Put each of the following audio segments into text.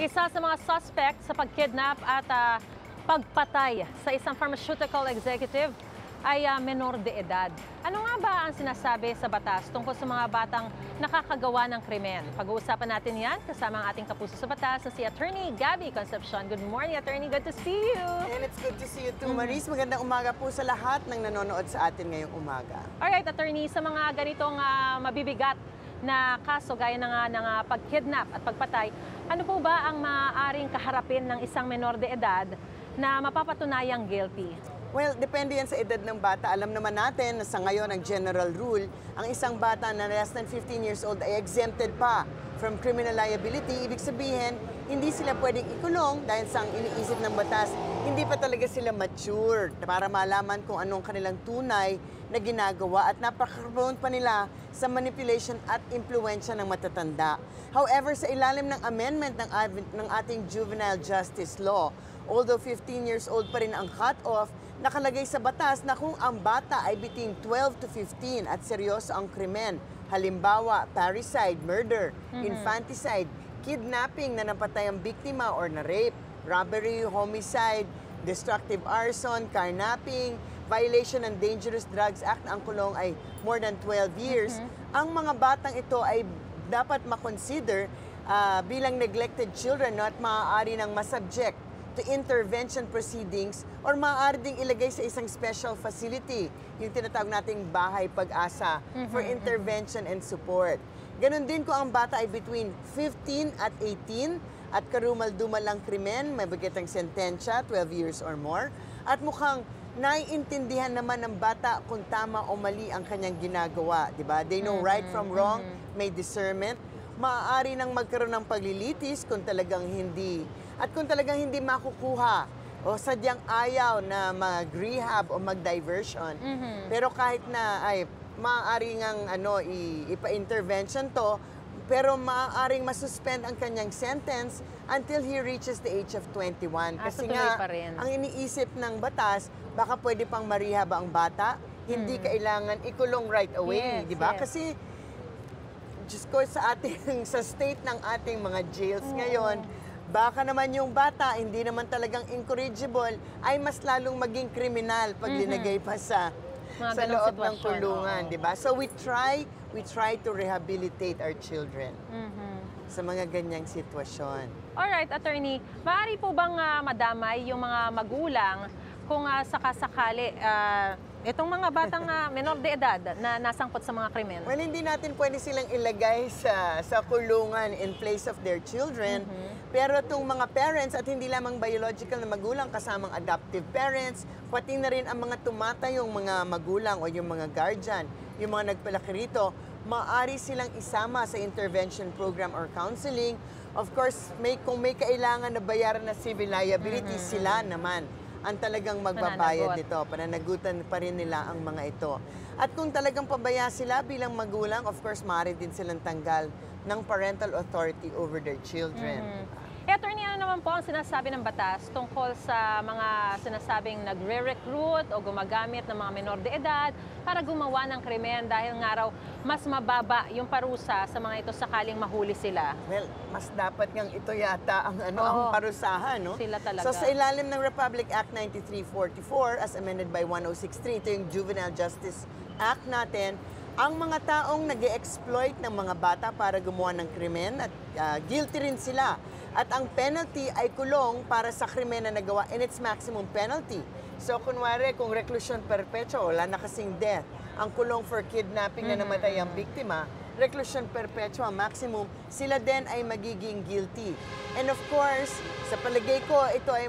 Isa sa mga suspect sa pagkidnap at pagpatay sa isang pharmaceutical executive ay menor de edad. Ano nga ba ang sinasabi sa batas tungkol sa mga batang nakakagawa ng krimen? Pag-uusapan natin yan kasama ang ating kapuso sa batas na si Attorney Gabby Concepcion. Good morning, Attorney. Good to see you. And it's good to see you too, Maris. Magandang umaga po sa lahat ng nanonood sa atin ngayong umaga. Alright, Attorney, sa mga ganitong mabibigat na kaso gaya ng pagkidnap at pagpatay, ano po ba ang maaaring kaharapin ng isang menor de edad na mapapatunayang guilty? Well, depende yan sa edad ng bata. Alam naman natin na sa ngayon, ang general rule, ang isang bata na less than 15 years old ay exempted pa from criminal liability. Ibig sabihin, hindi sila pwedeng ikulong dahil sa ang iniisip ng batas, hindi pa talaga sila mature para malaman kung anong kanilang tunay na ginagawa at napaka-prone pa nila sa manipulation at impluensya ng matatanda. However, sa ilalim ng amendment ng ating juvenile justice law, although 15 years old pa rin ang cut-off, nakalagay sa batas na kung ang bata ay between 12 to 15 at seryoso ang krimen, halimbawa parricide, murder, infanticide, kidnapping na napatay ang biktima or na-rape, robbery, homicide, destructive arson, carnapping, violation ng Dangerous Drugs Act, ang kulong ay more than 12 years. Ang mga batang ito ay dapat makonsider bilang neglected children at maaari ng masubject to intervention proceedings or maaari ding ilagay sa isang special facility, yung tinatawag nating bahay pag-asa for intervention and support. Ganon din kung ang bata ay between 15 at 18 at karumal-dumal lang krimen, may bagetang sentensya, 12 years or more, at mukhang naiintindihan naman ng bata kung tama o mali ang kanyang ginagawa, di ba? They know right from wrong, may discernment. Maaari nang magkaroon ng paglilitis kung talagang hindi makukuha o sadyang ayaw na mag-rehab o mag-diversion. Pero kahit na ay maaari ngang ipa-intervention to, pero maaaring masuspend ang kanyang sentence until he reaches the age of 21. Kasi nga, ang iniisip ng batas, baka pwede pang marehab ang bata, hindi kailangan ikulong right away, di ba? Kasi just ko sa state ng ating mga jails ngayon, baka naman yung bata, hindi naman talagang incorrigible, ay mas lalong maging kriminal pag linagay pa sa loob ng kulungan, di ba? So we try to rehabilitate our children sa mga ganyang sitwasyon. Alright, Attorney, maaari po bang madamay yung mga magulang kung sakasakali itong mga batang menor de edad na nasangkot sa mga krimen? Well, hindi natin pwede silang ilagay sa kulungan in place of their children. Pero itong mga parents at hindi lamang biological na magulang, kasamang adoptive parents, pati na rin ang mga tumatayong mga magulang o yung mga guardian, yung mga nagpalaki rito, maaari silang isama sa intervention program or counseling. Of course, kung may kailangan na bayaran na civil liability, sila naman ang talagang magbabayad nito. Pananagutan pa rin nila ang mga ito. At kung talagang pabaya sila bilang magulang, of course, maaari din silang tanggal ng parental authority over their children. Attorney, ano naman po ang sinasabi ng batas tungkol sa mga sinasabing nagre-recruit o gumagamit ng mga menor de edad para gumawa ng krimen dahil nga raw mas mababa yung parusa sa mga ito sakaling mahuli sila? Well, mas dapat ngang ito yata ang ang parusahan, no? Sila talaga. So sa ilalim ng Republic Act 9344 as amended by 1063, ito yung Juvenile Justice Act natin, ang mga taong nag-e-exploit ng mga bata para gumawa ng krimen at guilty rin sila. At ang penalty ay kulong para sa krimen na nagawa in its maximum penalty. So kunwari, kung reclusion perpetua, wala na kasing death, ang kulong for kidnapping na namatay ang biktima, reclusion perpetua maximum, sila din ay magiging guilty. And of course, sa palagay ko, ito ay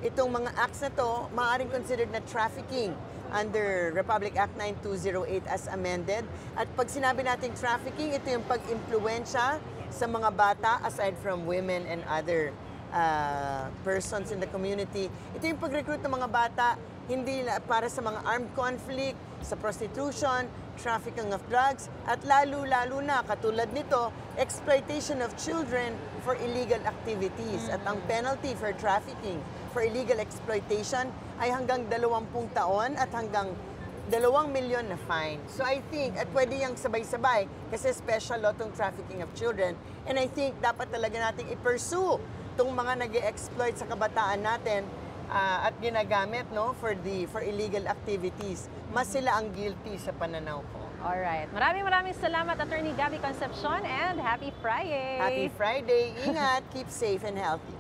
itong mga acts na to, maaaring considered na trafficking under Republic Act 9208 as amended. At pag sinabi natin trafficking, ito yung pag-impluensya sa mga bata aside from women and other persons in the community. Ito yung pag-recruit ng mga bata hindi para sa mga armed conflict, sa prostitution, trafficking of drugs, at lalo-lalo na, katulad nito, exploitation of children for illegal activities. At ang penalty for trafficking for illegal exploitation ay hanggang 20 taon at hanggang 2 milyon na fine. So I think, at pwede yung sabay-sabay kasi special law tong trafficking of children. And I think dapat talaga nating i-pursue tong mga nag-exploit sa kabataan natin at ginagamit for illegal activities. Mas sila ang guilty sa pananaw ko. Alright. Maraming salamat, Attorney Gabby Concepcion, and happy Friday! Happy Friday! Ingat! Keep safe and healthy.